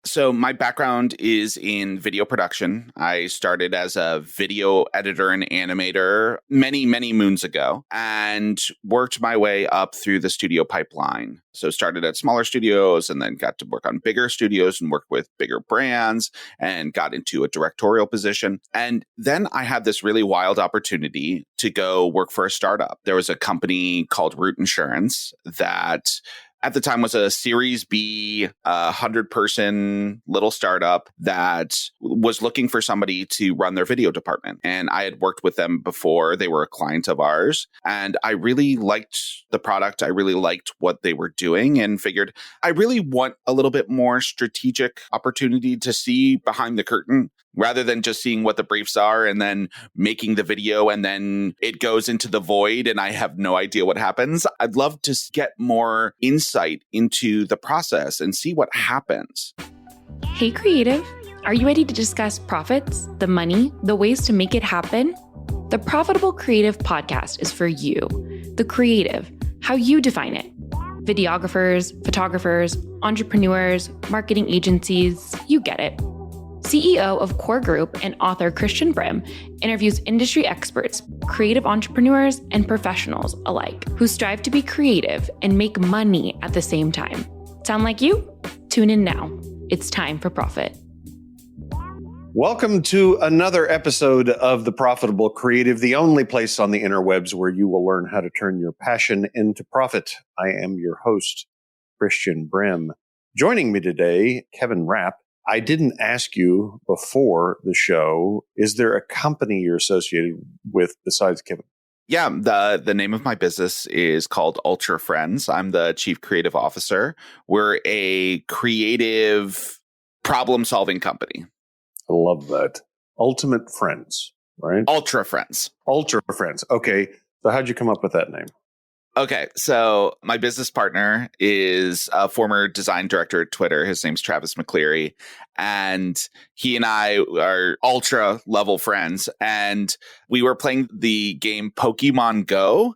So my background is in video production. I started as a video editor and animator many, many moons ago and worked my way up through the studio pipeline. So started at smaller studios and then got to work on bigger studios and work with bigger brands and got into a directorial position. And then I had this really wild opportunity to go work for a startup. There was a company called Root Insurance that at the time was a Series B, 100-person little startup that was looking for somebody to run their video department. And I had worked with them before. They were a client of ours. And I really liked the product. I really liked what they were doing and figured I really want a little bit more strategic opportunity to see behind the curtain rather than just seeing what the briefs are and then making the video and then it goes into the void and I have no idea what happens. I'd love to get more insight into the process and see what happens. Hey, creative. Are you ready to discuss profits, the money, the ways to make it happen? The Profitable Creative Podcast is for you, the creative, how you define it. Videographers, photographers, entrepreneurs, marketing agencies, you get it. CEO of Core Group and author Christian Brim interviews industry experts, creative entrepreneurs, and professionals alike who strive to be creative and make money at the same time. Sound like you? Tune in now. It's time for profit. Welcome to another episode of The Profitable Creative, the only place on the interwebs where you will learn how to turn your passion into profit. I am your host, Christian Brim. Joining me today, Kevin Rapp. I didn't ask you before the show, is there a company you're associated with besides Kevin? Yeah, the name of my business is called Ultra Friends. I'm the chief creative officer. We're a creative problem-solving company. I love that. Ultimate Friends, right? Ultra Friends. Ultra Friends. Okay. So how'd you come up with that name? Okay, so my business partner is a former design director at Twitter. His name's Travis McCleary. And he and I are ultra level friends. And we were playing the game Pokemon Go.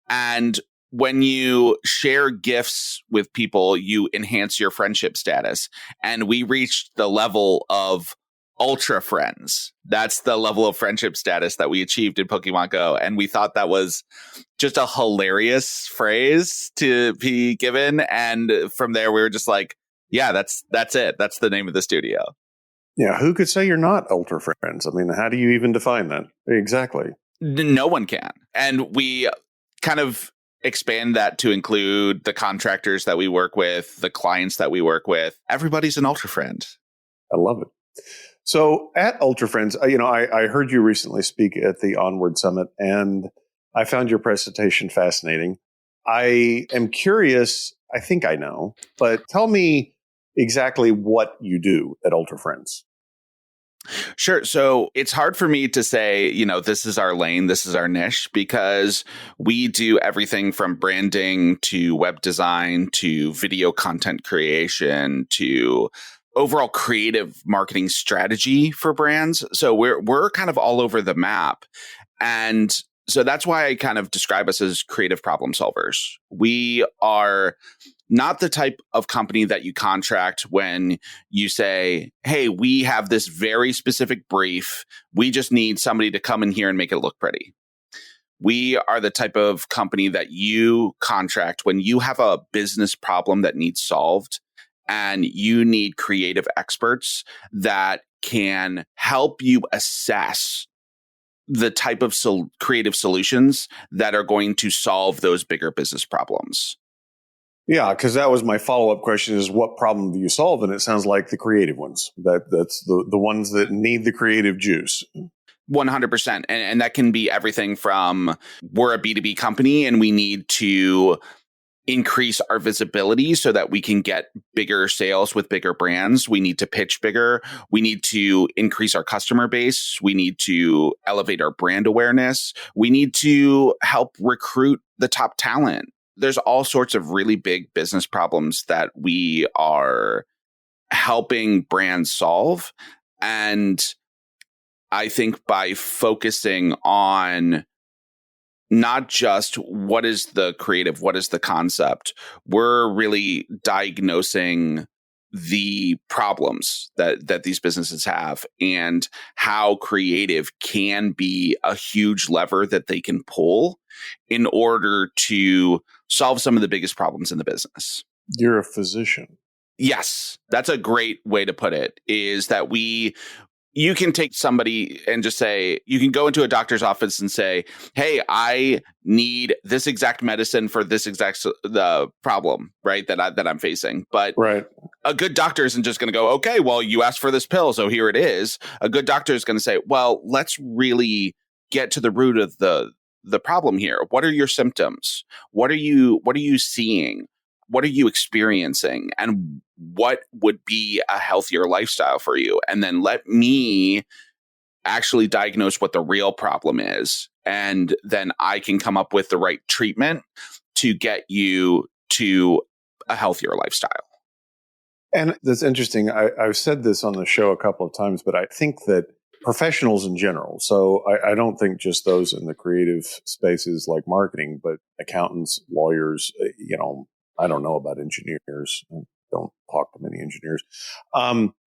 And when you share gifts with people, you enhance your friendship status. And we reached the level of Ultra Friends. That's the level of friendship status that we achieved in Pokemon Go. And we thought that was just a hilarious phrase to be given. And from there, we were just like, yeah, that's it. That's the name of the studio. Yeah. Who could say you're not Ultra Friends? I mean, how do you even define that? Exactly. No one can. And we kind of expand that to include the contractors that we work with, the clients that we work with. Everybody's an Ultra Friend. I love it. So at Ultra Friends, I heard you recently speak at the Onward Summit, and I found your presentation fascinating. I am curious, I think I know, but tell me exactly what you do at Ultra Friends. Sure. So it's hard for me to say, this is our lane, this is our niche, because we do everything from branding to web design to video content creation to overall creative marketing strategy for brands. So we're kind of all over the map. And so that's why I kind of describe us as creative problem solvers. We are not the type of company that you contract when you say, hey, we have this very specific brief. We just need somebody to come in here and make it look pretty. We are the type of company that you contract when you have a business problem that needs solved. And you need creative experts that can help you assess the type of creative solutions that are going to solve those bigger business problems. Yeah, because that was my follow-up question is what problem do you solve? And it sounds like the creative ones. That's the ones that need the creative juice. 100%. And that can be everything from we're a B2B company and we need to increase our visibility so that we can get bigger sales with bigger brands. We need to pitch bigger. We need to increase our customer base. We need to elevate our brand awareness. We need to help recruit the top talent. There's all sorts of really big business problems that we are helping brands solve. And I think by focusing on not just what is the creative, what is the concept, we're really diagnosing the problems that these businesses have and how creative can be a huge lever that they can pull in order to solve some of the biggest problems in the business. You're a physician. Yes, that's a great way to put it, is that you can take somebody and just say, you can go into a doctor's office and say, hey, I need this exact medicine for this exact the problem, right, that I'm facing. But right. A good doctor isn't just going to go, okay, well, you asked for this pill, so here it is. A good doctor is going to say, well, let's really get to the root of the problem here. What are your symptoms? What are you seeing? What are you experiencing? And what would be a healthier lifestyle for you? And then let me actually diagnose what the real problem is. And then I can come up with the right treatment to get you to a healthier lifestyle. And that's interesting. I've said this on the show a couple of times, but I think that professionals in general, so I don't think just those in the creative spaces like marketing, but accountants, lawyers, I don't know about engineers. I don't talk to many engineers.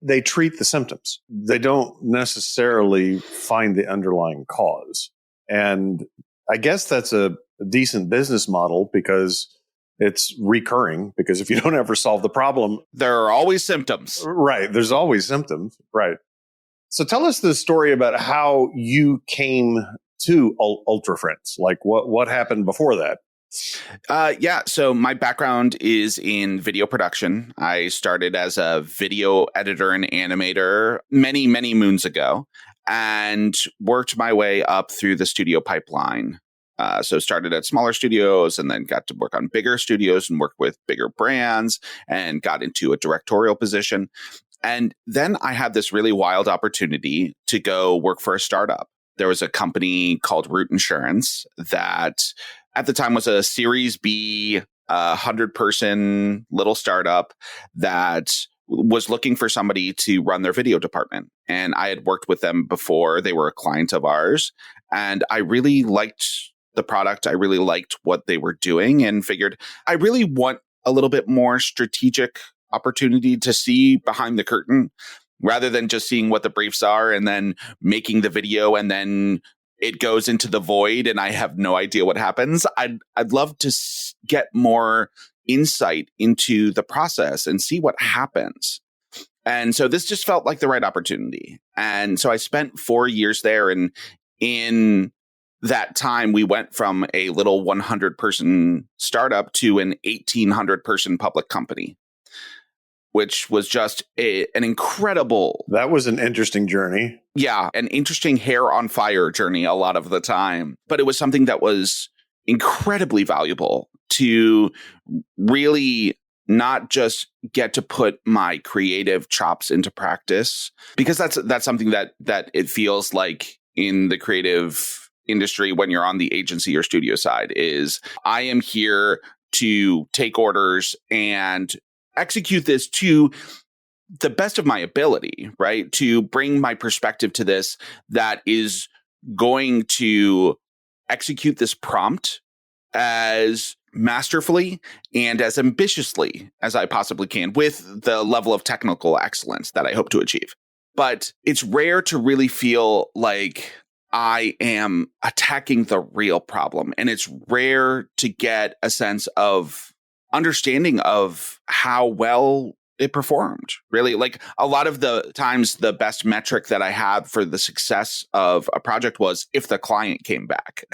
They treat the symptoms. They don't necessarily find the underlying cause. And I guess that's a decent business model because it's recurring, because if you don't ever solve the problem, there are always symptoms. Right. There's always symptoms. Right. So tell us the story about how you came to Ultra Friends. Like what happened before that? Yeah. So my background is in video production. I started as a video editor and animator many, many moons ago and worked my way up through the studio pipeline. So started at smaller studios and then got to work on bigger studios and work with bigger brands and got into a directorial position. And then I had this really wild opportunity to go work for a startup. There was a company called Root Insurance that at the time was a Series B, 100-person little startup that was looking for somebody to run their video department. And I had worked with them before. They were a client of ours. And I really liked the product. I really liked what they were doing and figured I really want a little bit more strategic opportunity to see behind the curtain rather than just seeing what the briefs are and then making the video and then it goes into the void and I have no idea what happens. I'd love to get more insight into the process and see what happens. And so this just felt like the right opportunity. And so I spent 4 years there, and in that time, we went from a little 100-person startup to an 1,800-person public company, which was just an incredible... That was an interesting journey. Yeah, an interesting hair on fire journey a lot of the time. But it was something that was incredibly valuable to really not just get to put my creative chops into practice, because that's something that it feels like in the creative industry when you're on the agency or studio side is I am here to take orders and execute this to the best of my ability, right? To bring my perspective to this that is going to execute this prompt as masterfully and as ambitiously as I possibly can with the level of technical excellence that I hope to achieve. But it's rare to really feel like I am attacking the real problem. And it's rare to get a sense of understanding of how well it performed. Really, like a lot of the times, the best metric that I had for the success of a project was if the client came back.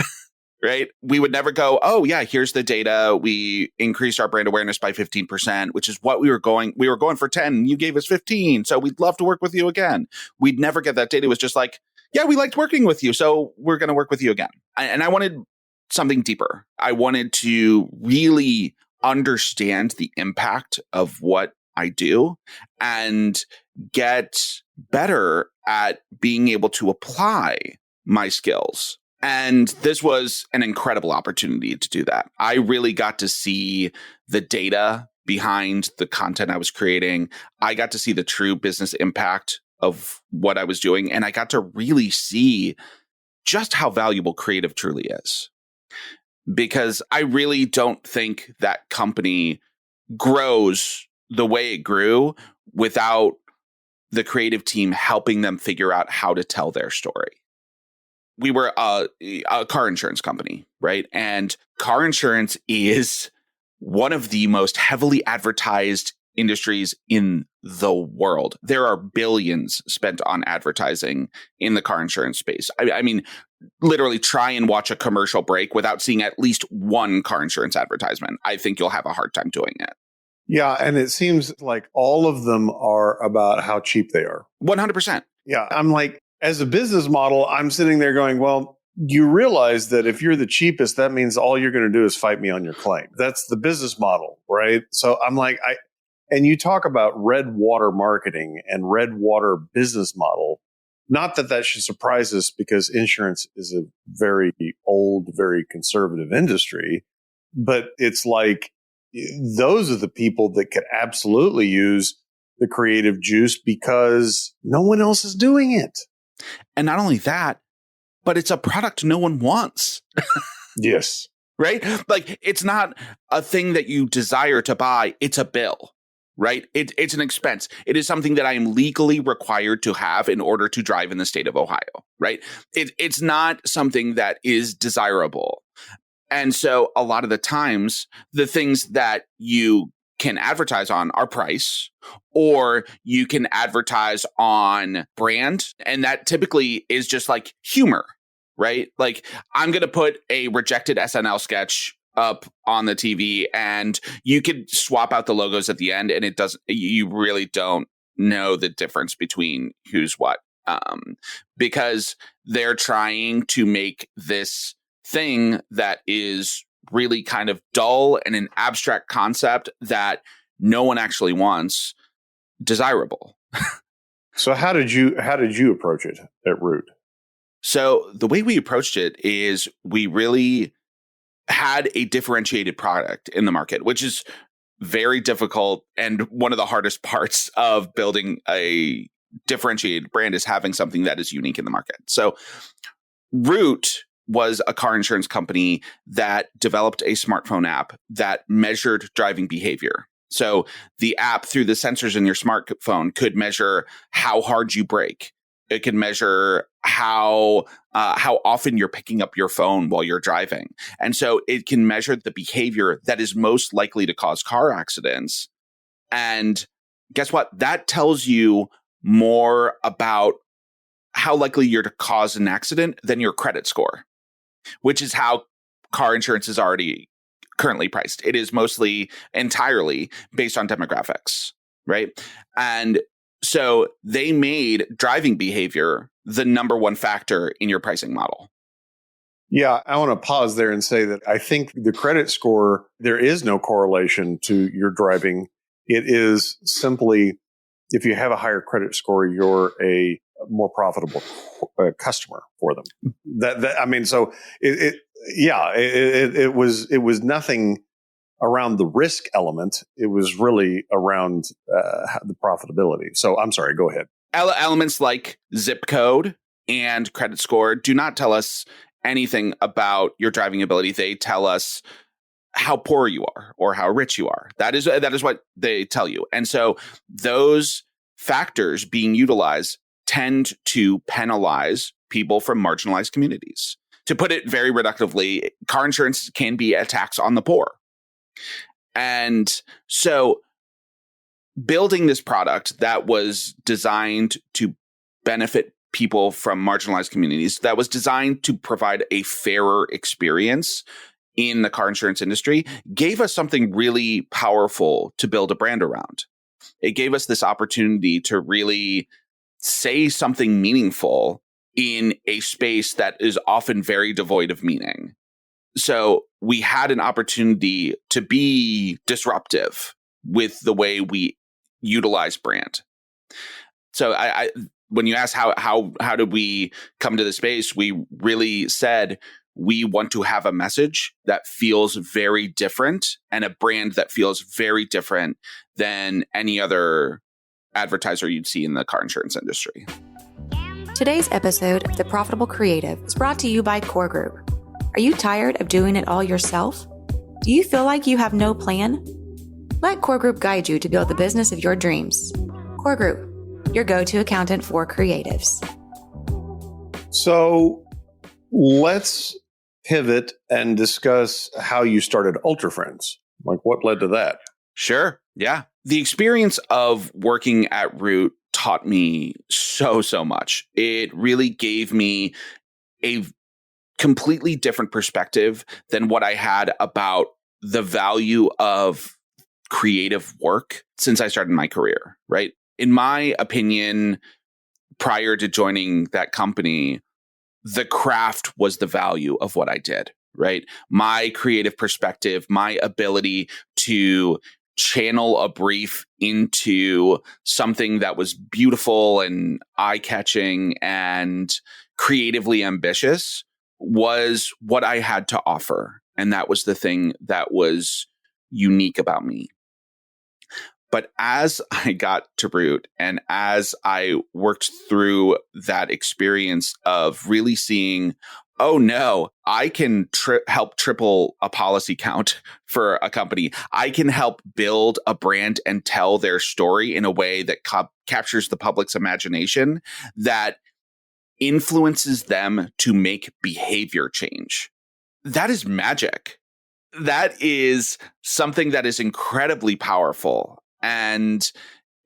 Right? We would never go, oh, yeah, here's the data. We increased our brand awareness by 15%, which is what we were going for 10. You gave us 15. So we'd love to work with you again. We'd never get that data. It was just like, yeah, we liked working with you. So we're going to work with you again. And I wanted something deeper. I wanted to really understand the impact of what I do and get better at being able to apply my skills. And this was an incredible opportunity to do that. I really got to see the data behind the content I was creating. I got to see the true business impact of what I was doing. And I got to really see just how valuable creative truly is. Because I really don't think that company grows the way it grew without the creative team helping them figure out how to tell their story. We were a car insurance company, right? And car insurance is one of the most heavily advertised industries in the world. There are billions spent on advertising in the car insurance space. I mean, literally try and watch a commercial break without seeing at least one car insurance advertisement. I think you'll have a hard time doing it. Yeah. And it seems like all of them are about how cheap they are. 100%. Yeah. I'm like, as a business model, I'm sitting there going, well, you realize that if you're the cheapest, that means all you're going to do is fight me on your claim. That's the business model, right? So I'm like, and you talk about red water marketing and red water business model. Not that that should surprise us, because insurance is a very old, very conservative industry, but it's like those are the people that could absolutely use the creative juice because no one else is doing it. And not only that, but it's a product no one wants. Yes. Right? Like, it's not a thing that you desire to buy. It's a bill, right? It's an expense. It is something that I am legally required to have in order to drive in the state of Ohio, right? It's not something that is desirable. And so a lot of the times, the things that you can advertise on are price, or you can advertise on brand. And that typically is just like humor, right? Like, I'm going to put a rejected SNL sketch up on the TV, and you could swap out the logos at the end, and you really don't know the difference between who's what, because they're trying to make this thing that is really kind of dull and an abstract concept that no one actually wants desirable. So how did you approach it at Root? So the way we approached it is we really had a differentiated product in the market, which is very difficult. And one of the hardest parts of building a differentiated brand is having something that is unique in the market. So Root was a car insurance company that developed a smartphone app that measured driving behavior. So the app, through the sensors in your smartphone, could measure how hard you brake. It can measure how often you're picking up your phone while you're driving. And so it can measure the behavior that is most likely to cause car accidents. And guess what? That tells you more about how likely you're to cause an accident than your credit score, which is how car insurance is already currently priced. It is mostly entirely based on demographics, right? And so they made driving behavior the number one factor in your pricing model. Yeah, I want to pause there and say that I think the credit score, there is no correlation to your driving. It is simply, if you have a higher credit score, you're a more profitable customer for them. So it was nothing around the risk element. It was really around the profitability. So I'm sorry, go ahead. Elements like zip code and credit score do not tell us anything about your driving ability. They tell us how poor you are or how rich you are. That is what they tell you. And so those factors being utilized tend to penalize people from marginalized communities. To put it very reductively, car insurance can be a tax on the poor. And so building this product that was designed to benefit people from marginalized communities, that was designed to provide a fairer experience in the car insurance industry, gave us something really powerful to build a brand around. It gave us this opportunity to really say something meaningful in a space that is often very devoid of meaning. So we had an opportunity to be disruptive with the way we utilize brand. So I when you ask how did we come to the space, we really said we want to have a message that feels very different and a brand that feels very different than any other advertiser you'd see in the car insurance industry. Today's episode of The Profitable Creative is brought to you by Core Group. Are you tired of doing it all yourself? Do you feel like you have no plan? Let Core Group guide you to build the business of your dreams. Core Group, your go-to accountant for creatives. So let's pivot and discuss how you started Ultra Friends. Like, what led to that? Sure. Yeah. The experience of working at Root taught me so much. It really gave me a completely different perspective than what I had about the value of creative work since I started my career, right? In my opinion, prior to joining that company, the craft was the value of what I did, right? My creative perspective, my ability to channel a brief into something that was beautiful and eye-catching and creatively ambitious was what I had to offer. And that was the thing that was unique about me. But as I got to Root and as I worked through that experience of really seeing, oh no, I can help triple a policy count for a company. I can help build a brand and tell their story in a way that captures the public's imagination, that influences them to make behavior change. That is magic. That is something that is incredibly powerful. And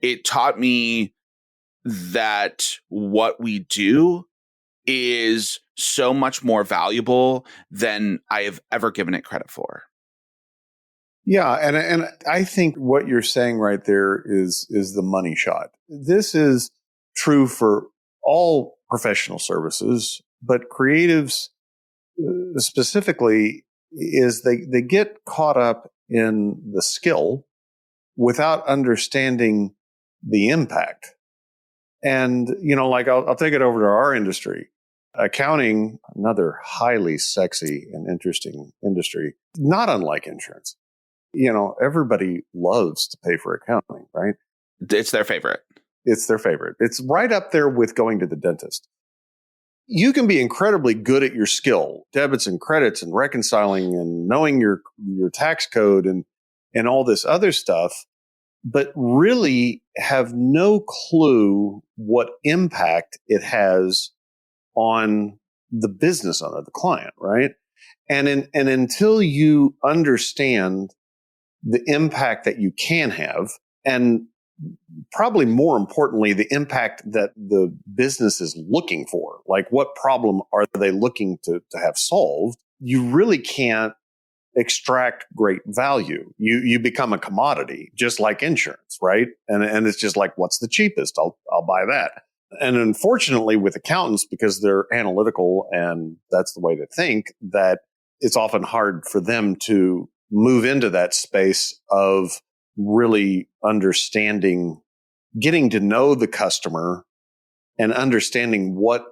it taught me that what we do is so much more valuable than I have ever given it credit for. Yeah, and I think what you're saying right there is the money shot. This is true for all professional services, but creatives specifically is they get caught up in the skill without understanding the impact. And, like I'll take it over to our industry. Accounting, another highly sexy and interesting industry, not unlike insurance. Everybody loves to pay for accounting, right? It's their favorite. It's their favorite. It's right up there with going to the dentist. You can be incredibly good at your skill, debits and credits and reconciling and knowing your tax code and all this other stuff, but really have no clue what impact it has on the business owner, the client, right? And until you understand the impact that you can have, and probably more importantly, the impact that the business is looking for, like what problem are they looking to have solved, you really can't extract great value. You become a commodity, just like insurance, right? And it's just like, what's the cheapest? I'll buy that. And unfortunately with accountants, because they're analytical and that's the way to think, that it's often hard for them to move into that space of really understanding, getting to know the customer and understanding what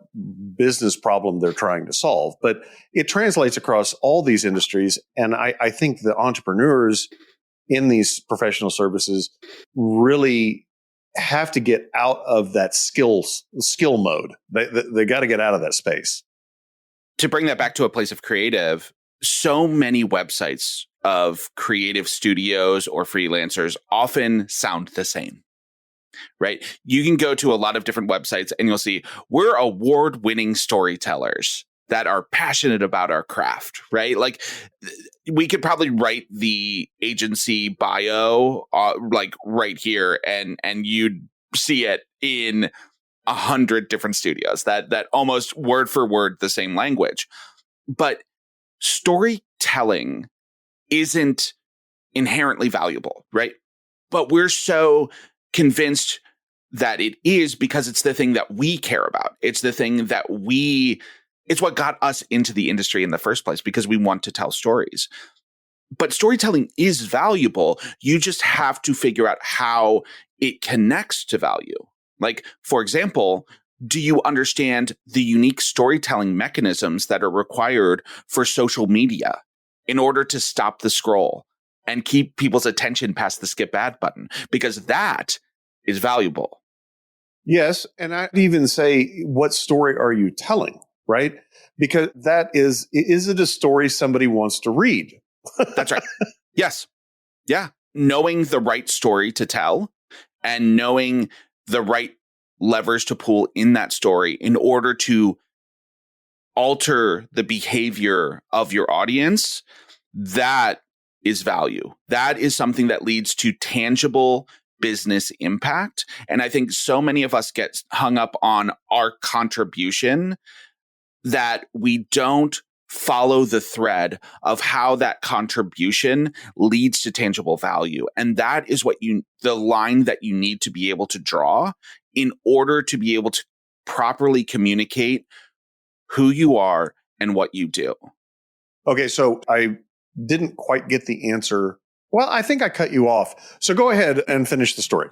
business problem they're trying to solve. But it translates across all these industries. And I think the entrepreneurs in these professional services really have to get out of that skill mode. They got to get out of that space. To bring that back to a place of creative, so many websites of creative studios or freelancers often sound the same, right? You can go to a lot of different websites and you'll see we're award-winning storytellers that are passionate about our craft, right? Like we could probably write the agency bio like right here and you'd see it in 100 different studios that almost word for word the same language. But storytelling isn't inherently valuable, right? But we're so convinced that it is because it's the thing that we care about. It's the thing that it's what got us into the industry in the first place, because we want to tell stories. But storytelling is valuable. You just have to figure out how it connects to value. Like, for example, do you understand the unique storytelling mechanisms that are required for social media in order to stop the scroll and keep people's attention past the skip ad button? Because that is valuable. Yes. And I'd even say, what story are you telling, right? Because that is it a story somebody wants to read? That's right. Yes. Yeah. Knowing the right story to tell and knowing the right levers to pull in that story in order to alter the behavior of your audience, that is value. That is something that leads to tangible business impact. And I think so many of us get hung up on our contribution that we don't follow the thread of how that contribution leads to tangible value. And that is the line that you need to be able to draw in order to be able to properly communicate who you are and what you do. Okay, so I didn't quite get the answer. Well, I think I cut you off. So go ahead and finish the story.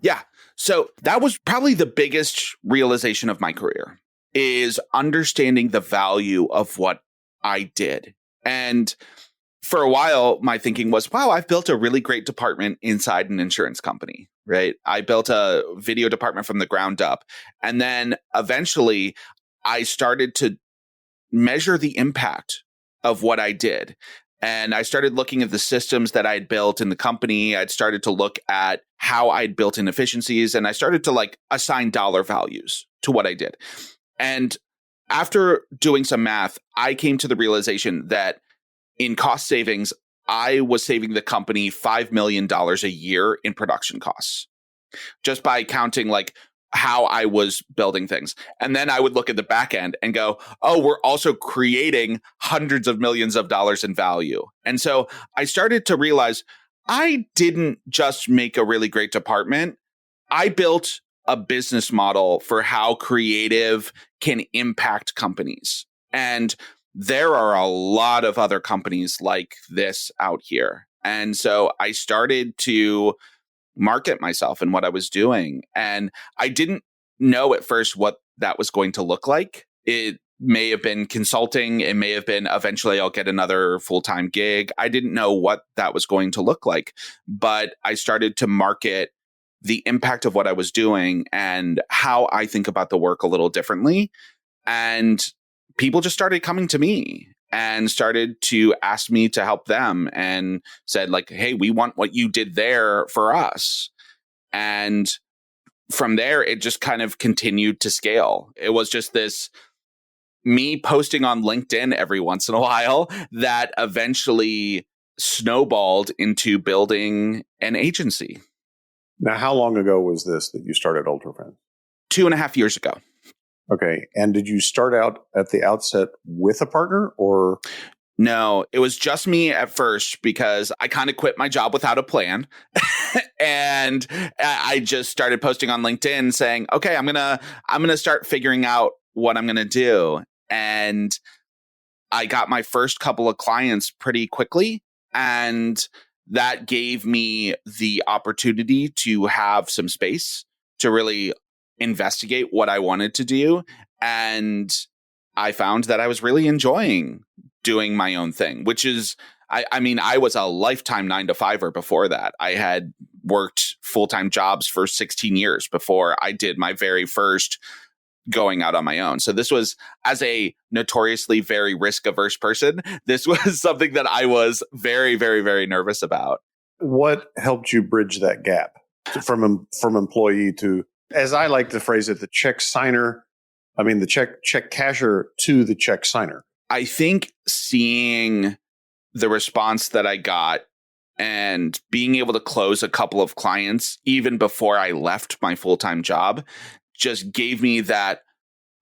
Yeah. So that was probably the biggest realization of my career, is understanding the value of what I did. And for a while, my thinking was, wow, I've built a really great department inside an insurance company, right? I built a video department from the ground up. And then eventually I started to measure the impact of what I did. And I started looking at the systems that I'd built in the company. I'd started to look at how I'd built inefficiencies, and I started to assign dollar values to what I did. And after doing some math, I came to the realization that in cost savings, I was saving the company $5 million a year in production costs, just by counting how I was building things. And then I would look at the back end and go, oh, we're also creating hundreds of millions of dollars in value. And so I started to realize I didn't just make a really great department. I built a business model for how creative can impact companies. And there are a lot of other companies like this out here. And so I started to market myself and what I was doing. And I didn't know at first what that was going to look like. It may have been consulting. It may have been eventually I'll get another full-time gig. I didn't know what that was going to look like. But I started to market the impact of what I was doing and how I think about the work a little differently. And people just started coming to me and started to ask me to help them and said hey, we want what you did there for us. And from there, it just kind of continued to scale. It was just this me posting on LinkedIn every once in a while that eventually snowballed into building an agency. Now, how long ago was this that you started UltraFriends? 2.5 years ago. Okay. And did you start out at the outset with a partner or? No, it was just me at first because I kind of quit my job without a plan. And I just started posting on LinkedIn saying, okay, I'm going to start figuring out what I'm going to do. And I got my first couple of clients pretty quickly. And that gave me the opportunity to have some space to really investigate what I wanted to do. And I found that I was really enjoying doing my own thing, which is, I was a lifetime 9-to-5er before that. I had worked full-time jobs for 16 years before I did my very first going out on my own. So this was, as a notoriously very risk-averse person, this was something that I was very, very, very nervous about. What helped you bridge that gap from employee to, as I like to phrase it, the check casher to the check signer? I think seeing the response that I got and being able to close a couple of clients even before I left my full-time job just gave me that,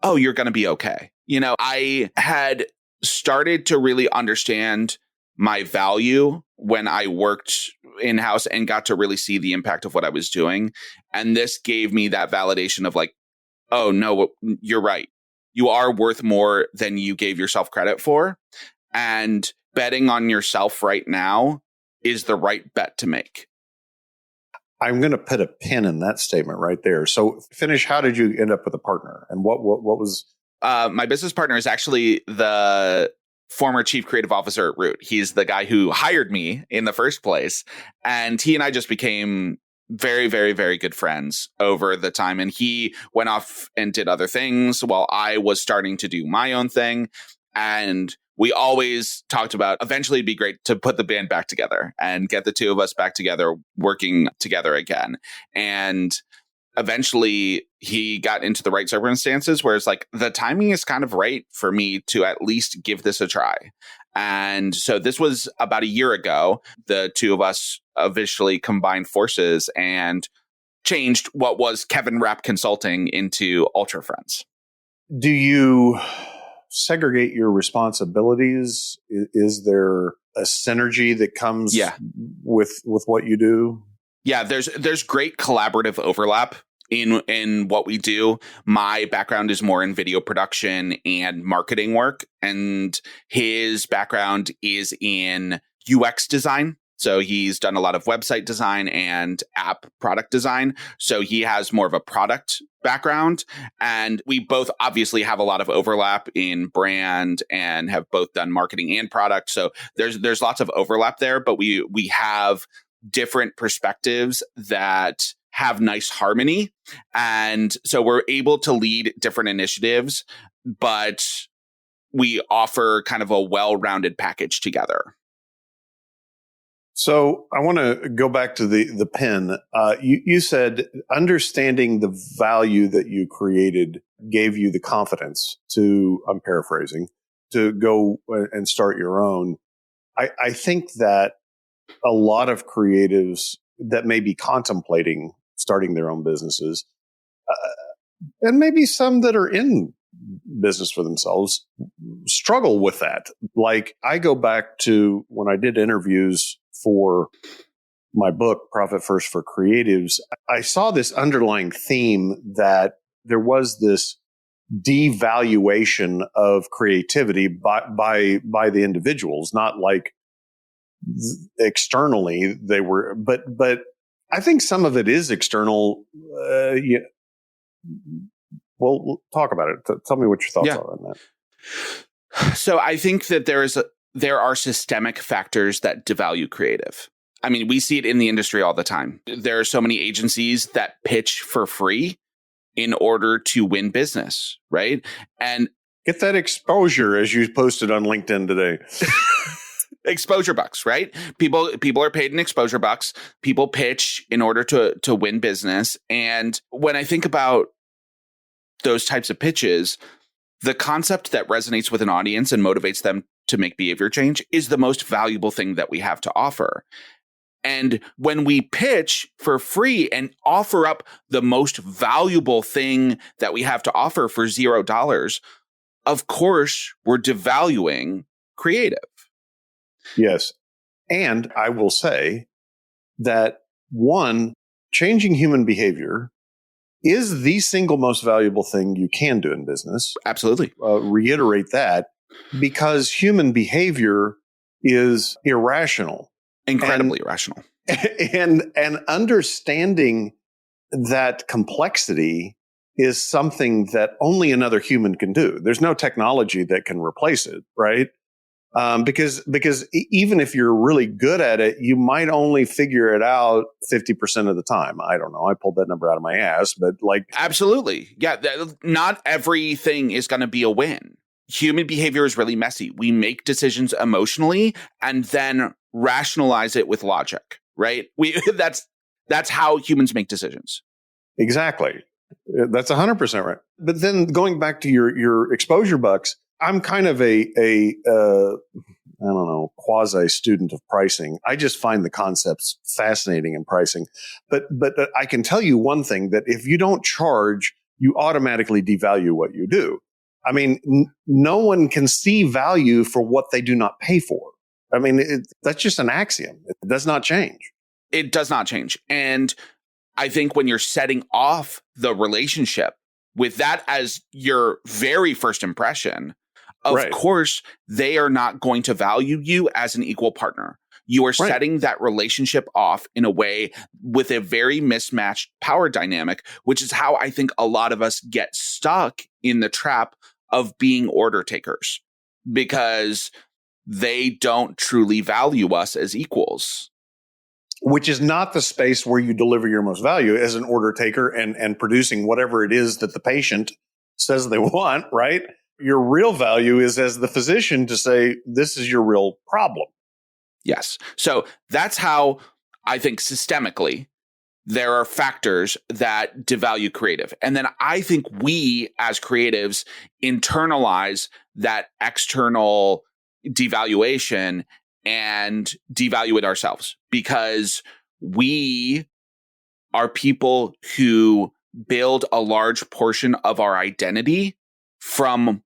oh, you're going to be okay. I had started to really understand my value when I worked in-house and got to really see the impact of what I was doing. And this gave me that validation of oh, no, you're right. You are worth more than you gave yourself credit for. And betting on yourself right now is the right bet to make. I'm going to put a pin in that statement right there. So finish. How did you end up with a partner? And what was? My business partner is actually the former chief creative officer at Root. He's the guy who hired me in the first place. And he and I just became very, very, very good friends over the time. And he went off and did other things while I was starting to do my own thing. And we always talked about eventually it'd be great to put the band back together and get the two of us back together, working together again. And eventually he got into the right circumstances where it's like the timing is kind of right for me to at least give this a try. And so this was about a year ago. The two of us officially combined forces and changed what was Kevin Rapp Consulting into Ultra Friends. Do you segregate your responsibilities? Is there a synergy that comes with what you do? Yeah, there's great collaborative overlap in what we do. My background is more in video production and marketing work, and his background is in UX design. So he's done a lot of website design and app product design. So he has more of a product background. And we both obviously have a lot of overlap in brand and have both done marketing and product. So there's lots of overlap there, but we have different perspectives that have nice harmony. And so we're able to lead different initiatives, but we offer kind of a well-rounded package together. So I want to go back to the pen. You said understanding the value that you created gave you the confidence to, I'm paraphrasing, to go and start your own. I think that a lot of creatives that may be contemplating starting their own businesses, and maybe some that are in business for themselves, struggle with that. Like I go back to when I did interviews for my book, Profit First for Creatives, I saw this underlying theme that there was this devaluation of creativity by the individuals, not like externally they were, but I think some of it is external. Well, we'll talk about it. Tell me what your thoughts are on that. So I think that there are systemic factors that devalue creative. I mean, we see it in the industry all the time. There are so many agencies that pitch for free in order to win business, right? And get that exposure, as you posted on LinkedIn today. Exposure bucks, right? People are paid in exposure bucks. People pitch in order to win business. And when I think about those types of pitches, the concept that resonates with an audience and motivates them to make behavior change is the most valuable thing that we have to offer. And when we pitch for free and offer up the most valuable thing that we have to offer for $0, of course, we're devaluing creative. Yes. And I will say that one, changing human behavior is the single most valuable thing you can do in business. Absolutely. Reiterate that, because human behavior is irrational. Incredibly irrational. And understanding that complexity is something that only another human can do. There's no technology that can replace it, right? Because even if you're really good at it, you might only figure it out 50% of the time. I don't know. I pulled that number out of my ass, but like. Absolutely. Yeah. Not everything is going to be a win. Human behavior is really messy. We make decisions emotionally and then rationalize it with logic, right? That's how humans make decisions. Exactly. That's 100% right. But then going back to your exposure bucks, I'm kind of a I don't know, quasi student of pricing. I just find the concepts fascinating in pricing. But I can tell you one thing, that if you don't charge, you automatically devalue what you do. I mean, no one can see value for what they do not pay for. I mean, that's just an axiom. It does not change. It does not change. And I think when you're setting off the relationship with that as your very first impression, of course, they are not going to value you as an equal partner. You are setting that relationship off in a way with a very mismatched power dynamic, which is how I think a lot of us get stuck in the trap of being order takers, because they don't truly value us as equals. Which is not the space where you deliver your most value as an order taker and producing whatever it is that the patient says they want, right? Your real value is as the physician to say, this is your real problem. Yes. So that's how I think systemically there are factors that devalue creative. And then I think we as creatives internalize that external devaluation and devalue it ourselves, because we are people who build a large portion of our identity from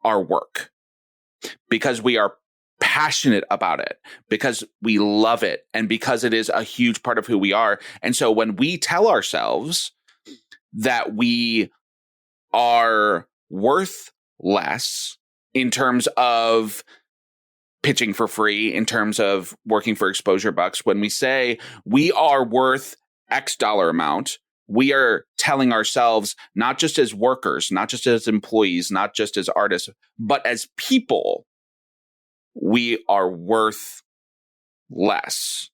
our work, because we are passionate about it, because we love it, and because it is a huge part of who we are. And so when we tell ourselves that we are worth less in terms of pitching for free, in terms of working for exposure bucks, when we say we are worth X dollar amount, we are telling ourselves, not just as workers, not just as employees, not just as artists, but as people, we are worth less.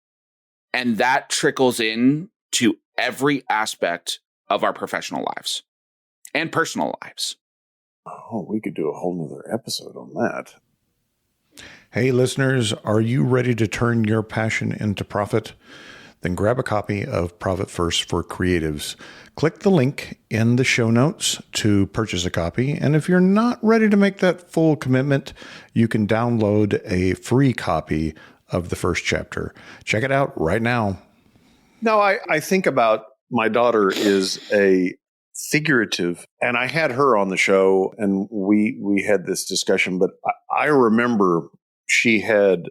And that trickles in to every aspect of our professional lives and personal lives. Oh, we could do a whole nother episode on that. Hey, listeners, are you ready to turn your passion into profit? Then grab a copy of Profit First for Creatives. Click the link in the show notes to purchase a copy. And if you're not ready to make that full commitment, you can download a free copy of the first chapter. Check it out right now. Now, I think about my daughter is a figurative, and I had her on the show and we had this discussion, but I remember she had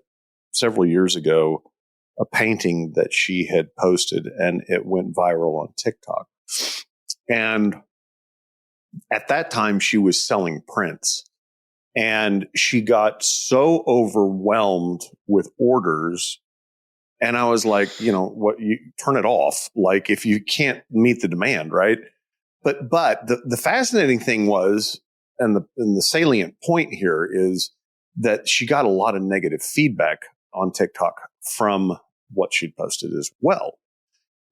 several years ago a painting that she had posted, and it went viral on TikTok. And at that time, she was selling prints, and she got so overwhelmed with orders. And I was like, what, you turn it off. Like, if you can't meet the demand, right? But the fascinating thing was, and the salient point here is that she got a lot of negative feedback on TikTok from what she'd posted as well.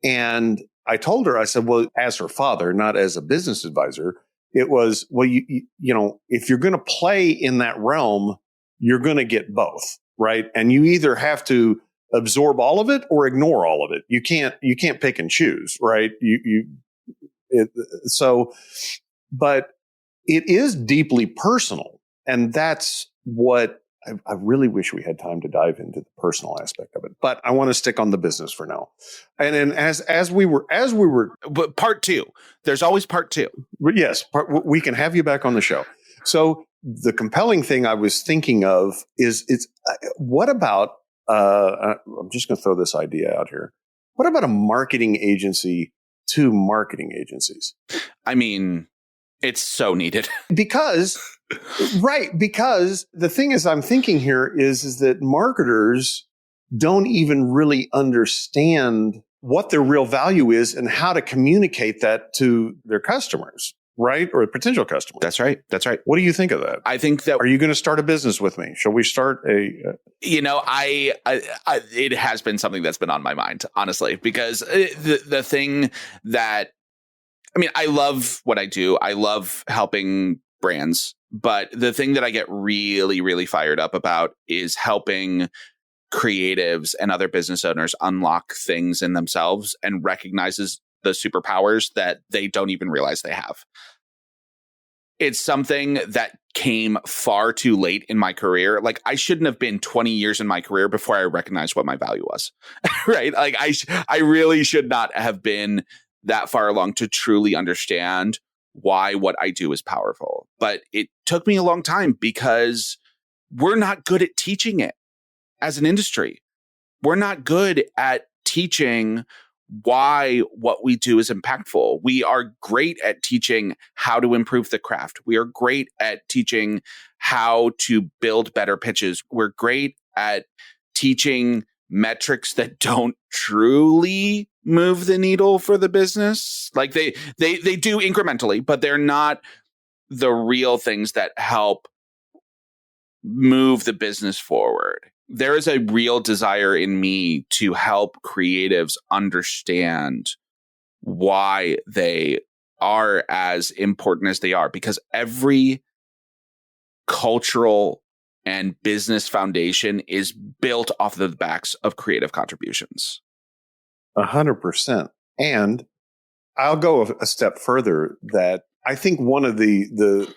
And I told her, I said, well, as her father, not as a business advisor, it was, well, if you're going to play in that realm, you're going to get both, right? And you either have to absorb all of it or ignore all of it. You can't pick and choose, right? But it is deeply personal. And that's what I really wish we had time to dive into the personal aspect of it, but I want to stick on the business for now. And then as we were, but part two, there's always part two. Yes, we can have you back on the show. So the compelling thing I was thinking of is what about? I'm just going to throw this idea out here. What about a marketing agency to marketing agencies? I mean, it's so needed. Because the thing is, I'm thinking here is that marketers don't even really understand what their real value is and how to communicate that to their customers, right? Or potential customers. That's right. What do you think of that? I think that... Are you going to start a business with me? Shall we start a... it has been something that's been on my mind, honestly, because the thing that... I mean, I love what I do. I love helping brands. But the thing that I get really, really fired up about is helping creatives and other business owners unlock things in themselves and recognizes the superpowers that they don't even realize they have. It's something that came far too late in my career. Like, I shouldn't have been 20 years in my career before I recognized what my value was, right? Like, I really should not have been that far along to truly understand why what I do is powerful. But it took me a long time because we're not good at teaching it as an industry. We're not good at teaching why what we do is impactful. We are great at teaching how to improve the craft. We are great at teaching how to build better pitches. We're great at teaching metrics that don't truly move the needle for the business. Like they do incrementally, but they're not the real things that help move the business forward. There is a real desire in me to help creatives understand why they are as important as they are, because every cultural and business foundation is built off of the backs of creative contributions. 100%. And I'll go a step further, that I think one of the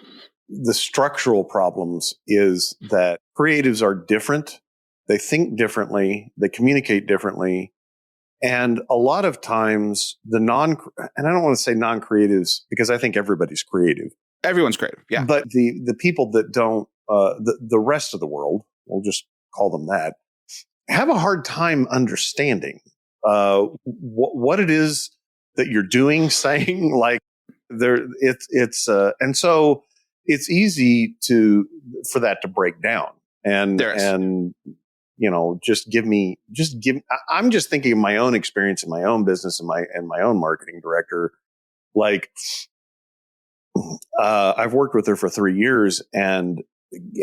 structural problems is that creatives are different. They think differently. They communicate differently. And a lot of times and I don't want to say non-creatives, because I think everybody's creative. Everyone's creative. Yeah. But the people that don't, the rest of the world, we'll just call them that, have a hard time understanding what it is that you're doing, saying, like, and so it's easy for that to break down, and I'm just thinking of my own experience in my own business and my own marketing director. Like, I've worked with her for 3 years, and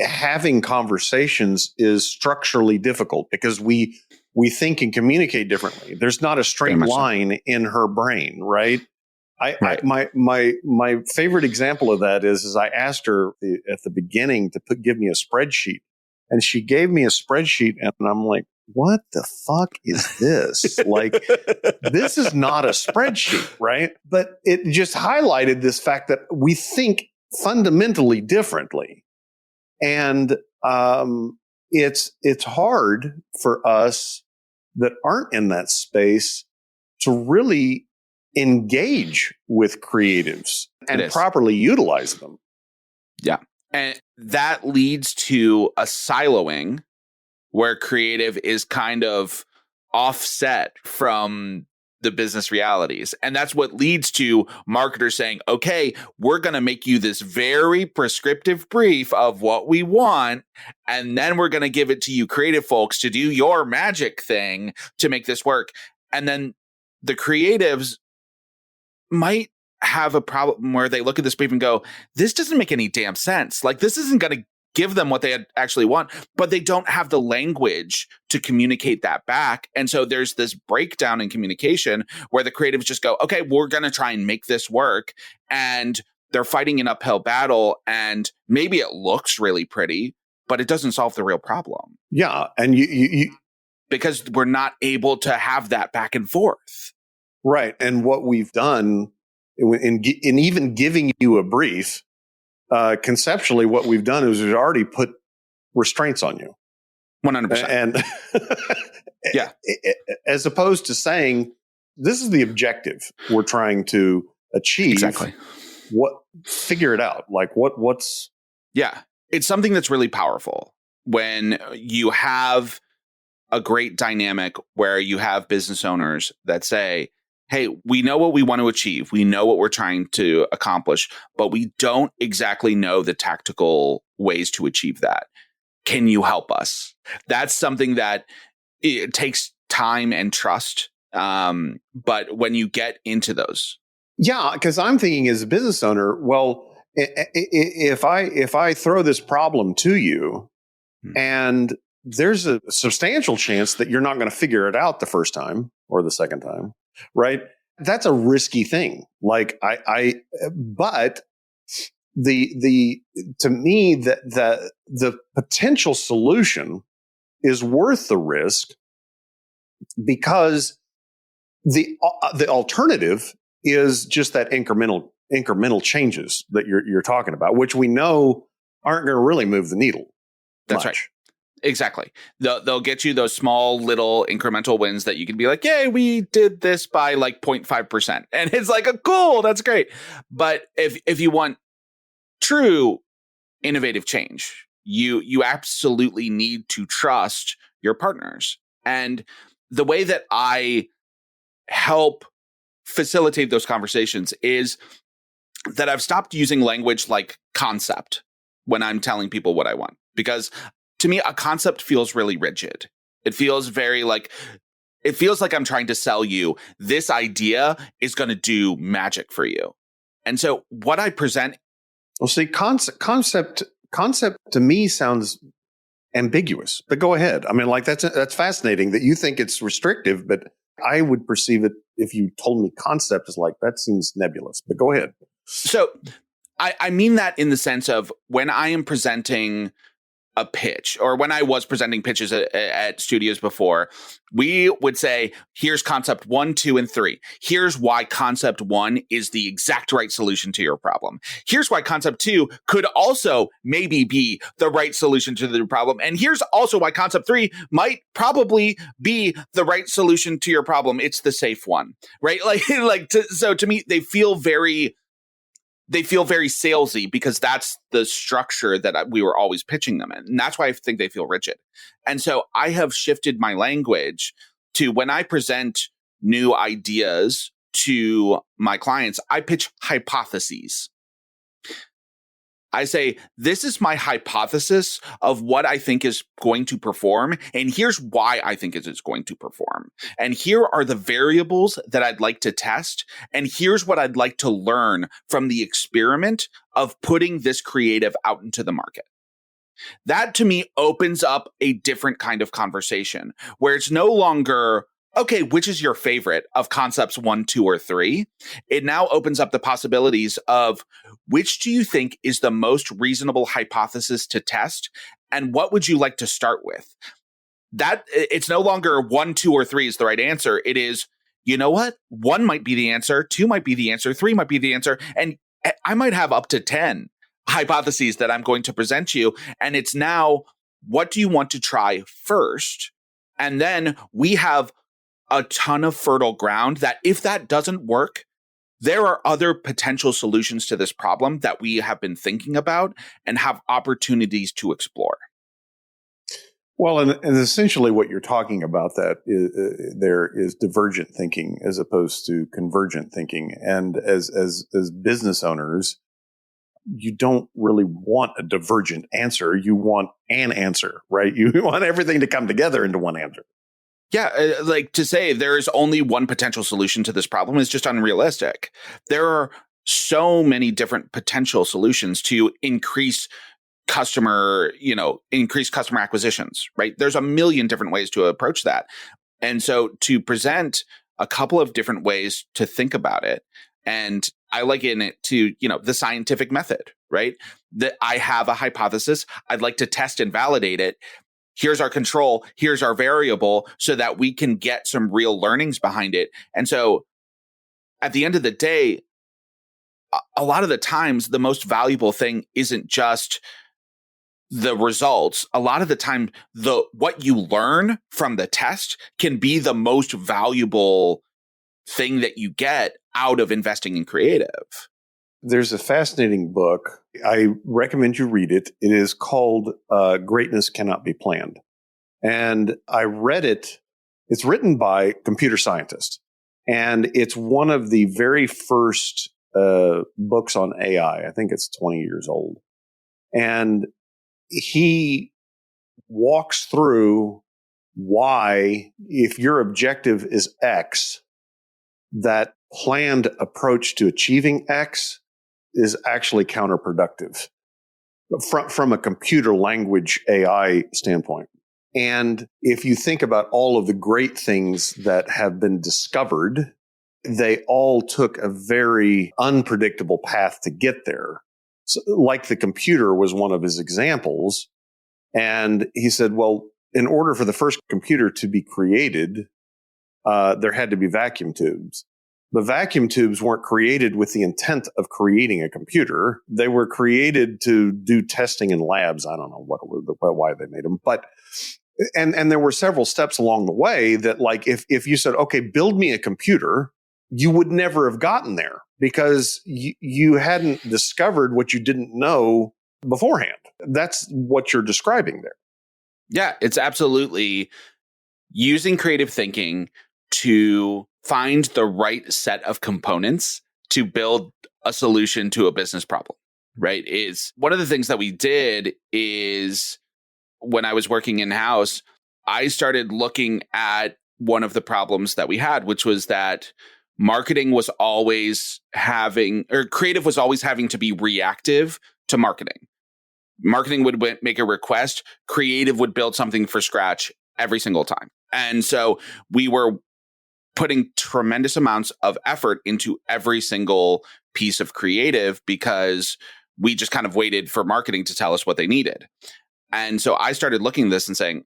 having conversations is structurally difficult because we think and communicate differently. There's not a straight line in her brain, right? My favorite example of that is I asked her at the beginning to give me a spreadsheet, and she gave me a spreadsheet, and I'm like, what the fuck is this? Like, this is not a spreadsheet, right? But it just highlighted this fact that we think fundamentally differently. And it's hard for us that aren't in that space to really engage with creatives and properly utilize them. Yeah. And that leads to a siloing where creative is kind of offset from the business realities. And that's what leads to marketers saying, okay, we're going to make you this very prescriptive brief of what we want, and then we're going to give it to you creative folks to do your magic thing to make this work. And then the creatives might have a problem where they look at this brief and go, this doesn't make any damn sense. Like, this isn't going to give them what they actually want, but they don't have the language to communicate that back. And so there's this breakdown in communication where the creatives just go, okay, we're going to try and make this work. And they're fighting an uphill battle. And maybe it looks really pretty, but it doesn't solve the real problem. Yeah. And you because we're not able to have that back and forth. Right. And what we've done in even giving you a brief, conceptually, what we've done is we've already put restraints on you. 100%. And yeah, as opposed to saying, this is the objective we're trying to achieve. Exactly. Figure it out. Like what's. Yeah. It's something that's really powerful when you have a great dynamic where you have business owners that say, hey, we know what we want to achieve. We know what we're trying to accomplish, but we don't exactly know the tactical ways to achieve that. Can you help us? That's something that it takes time and trust. But when you get into those. Yeah, because I'm thinking as a business owner, well, if I throw this problem to you and there's a substantial chance that you're not going to figure it out the first time or the second time. Right. That's a risky thing. Like but to me, the potential solution is worth the risk, because the alternative is just that incremental changes that you're talking about, which we know aren't going to really move the needle. That's much. Right. Exactly. They'll get you those small little incremental wins that you can be like, yay, we did this by like 0.5%. And it's like, oh, cool, that's great. But if you want true innovative change, you absolutely need to trust your partners. And the way that I help facilitate those conversations is that I've stopped using language like concept when I'm telling people what I want, because to me, a concept feels really rigid. It feels like I'm trying to sell you this idea is going to do magic for you. And so what I present. Well, see, concept to me sounds ambiguous, but go ahead. I mean, like that's fascinating that you think it's restrictive, but I would perceive it, if you told me concept, is like, that seems nebulous, but go ahead. So I mean that in the sense of when I am presenting a pitch, or when I was presenting pitches at studios before, we would say, here's concept 1, 2, and 3. Here's why concept 1 is the exact right solution to your problem. Here's why concept 2 could also maybe be the right solution to the problem. And here's also why concept 3 might probably be the right solution to your problem. It's the safe one, right? So to me, they feel very salesy because that's the structure that we were always pitching them in. And that's why I think they feel rigid. And so I have shifted my language to, when I present new ideas to my clients, I pitch hypotheses. I say, this is my hypothesis of what I think is going to perform, and here's why I think it is going to perform. And here are the variables that I'd like to test, and here's what I'd like to learn from the experiment of putting this creative out into the market. That, to me, opens up a different kind of conversation where it's no longer, okay, which is your favorite of concepts 1, 2, or 3? It now opens up the possibilities of, which do you think is the most reasonable hypothesis to test? And what would you like to start with? That it's no longer 1, 2, or 3 is the right answer. It is, you know what? 1 might be the answer, 2 might be the answer, 3 might be the answer. And I might have up to 10 hypotheses that I'm going to present you. And it's now, what do you want to try first? And then we have a ton of fertile ground that, if that doesn't work, there are other potential solutions to this problem that we have been thinking about and have opportunities to explore. Well, and essentially what you're talking about there is divergent thinking as opposed to convergent thinking. And as business owners, you don't really want a divergent answer. You want an answer, right? You want everything to come together into one answer. Yeah, like to say there is only one potential solution to this problem is just unrealistic. There are so many different potential solutions to increase customer acquisitions, right? There's a million different ways to approach that. And so to present a couple of different ways to think about it, and I liken it to, the scientific method, right? That I have a hypothesis, I'd like to test and validate it. Here's our control, here's our variable, so that we can get some real learnings behind it. And so at the end of the day, a lot of the times, the most valuable thing isn't just the results. A lot of the time, what you learn from the test can be the most valuable thing that you get out of investing in creative. There's a fascinating book. I recommend you read it. It is called Greatness Cannot Be Planned. And I read it. It's written by computer scientists. And it's one of the very first books on AI. I think it's 20 years old. And he walks through why, if your objective is X, that planned approach to achieving X is actually counterproductive from a computer language AI standpoint. And if you think about all of the great things that have been discovered, they all took a very unpredictable path to get there. So, like the computer was one of his examples. And he said, well, in order for the first computer to be created, there had to be vacuum tubes. The vacuum tubes weren't created with the intent of creating a computer. They were created to do testing in labs. I don't know why they made them, but and there were several steps along the way that, like, if you said, okay, build me a computer, you would never have gotten there because you hadn't discovered what you didn't know beforehand. That's what you're describing there. Yeah, it's absolutely using creative thinking to find the right set of components to build a solution to a business problem, right? Is one of the things that we did is, when I was working in-house, I started looking at one of the problems that we had, which was that creative was always having to be reactive to marketing. Marketing would make a request, creative would build something from scratch every single time. And so we were putting tremendous amounts of effort into every single piece of creative because we just kind of waited for marketing to tell us what they needed. And so I started looking at this and saying,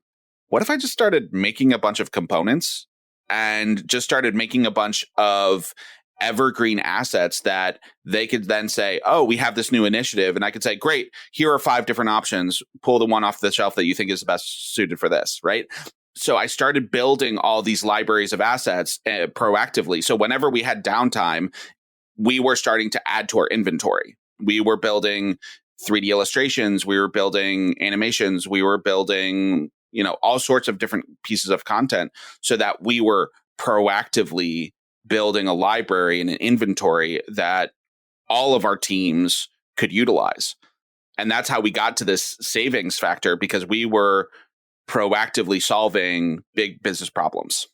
what if I just started making a bunch of components and just started making a bunch of evergreen assets that they could then say, oh, we have this new initiative. And I could say, great, here are 5 different options. Pull the one off the shelf that you think is the best suited for this, right? So I started building all these libraries of assets proactively. So whenever we had downtime, we were starting to add to our inventory. We were building 3D illustrations. We were building animations. We were building, all sorts of different pieces of content so that we were proactively building a library and an inventory that all of our teams could utilize. And that's how we got to this savings factor, because we were proactively solving big business problems.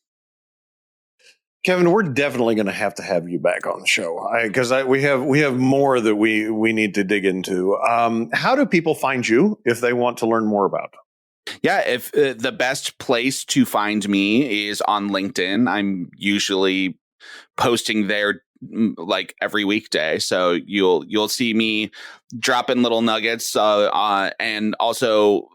Kevin, we're definitely going to have you back on the show because we have more that we need to dig into. How do people find you if they want to learn more about it? Yeah, if the best place to find me is on LinkedIn. I'm usually posting there like every weekday, so you'll see me dropping little nuggets and also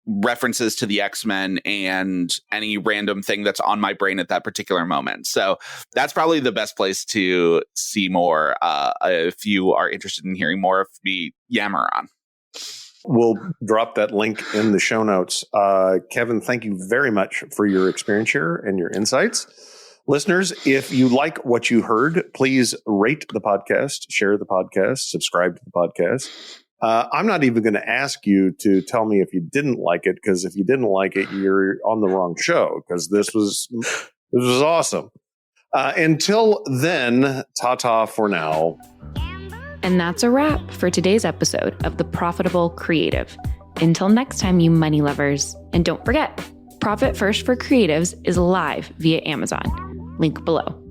references to the X-Men and any random thing that's on my brain at that particular moment. So that's probably the best place to see more if you are interested in hearing more of me yammer on. We'll drop that link in the show notes. Kevin, thank you very much for your experience here and your insights. Listeners, if you like what you heard, please rate the podcast, share the podcast, subscribe to the podcast. I'm not even going to ask you to tell me if you didn't like it, because if you didn't like it, you're on the wrong show, because this was awesome. Until then, ta-ta for now. And that's a wrap for today's episode of The Profitable Creative. Until next time, you money lovers. And don't forget, Profit First for Creatives is live via Amazon. Link below.